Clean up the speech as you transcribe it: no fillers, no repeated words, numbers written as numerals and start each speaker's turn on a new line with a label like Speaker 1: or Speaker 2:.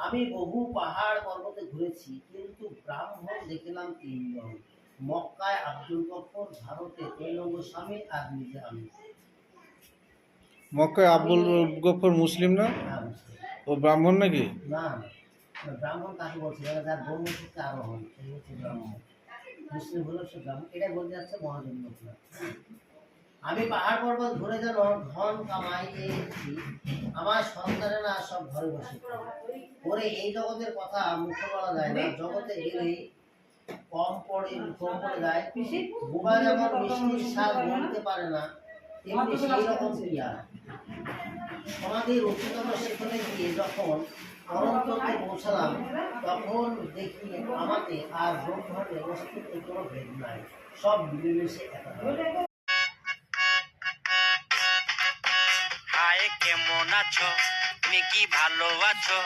Speaker 1: আমি বহু পাহাড় পর্বতে ঘুরেছি, কিন্তু ব্রাহ্মণ দেখলাম ৩ জন। মক্কায় আব্দুল গফর, ভারতে তৈলঙ্গ স্বামী, আর নিজে আমি।
Speaker 2: মক্কায় আবুল গফর মুসলিম না?
Speaker 1: হ্যাঁ, মুসলিম।
Speaker 2: ও ব্রাহ্মণ নাকি?
Speaker 1: না না, ব্রাহ্মণ কাকে বলছে? যার ব্রহ্মসূত্রে আরোহণ, সেই হচ্ছে ব্রাহ্মণ। মুসলিম হলো সে ব্রাহ্মণ। এটাই বলতে যাচ্ছে মহাজন লোকনাথ। আমি পাহাড় পর্বত ঘুরে যেন ধন কামাই এসেছি, আমার সন্তানেরা সব ঘরে বসে ওরে এই জগতের কথা মুখে বলা যায় না, জগতে গেলে কম পড়ে যায়। বোবা যেমন মিষ্টির স্বাদ বলতে পারে না, তেমনি সেই রকম ক্রিয়া। সমাধির উচ্চতম সেখানে গিয়ে যখন অনন্তকে পৌঁছালাম, তখন দেখি আমাকে আর ব্রহ্মাণ্ডের অস্তিত্বের কোনো ভেদ নাই, সব মিলেমিশে একাকার।
Speaker 3: হায় কেমন আছো, তুমি কি ভালো আছো?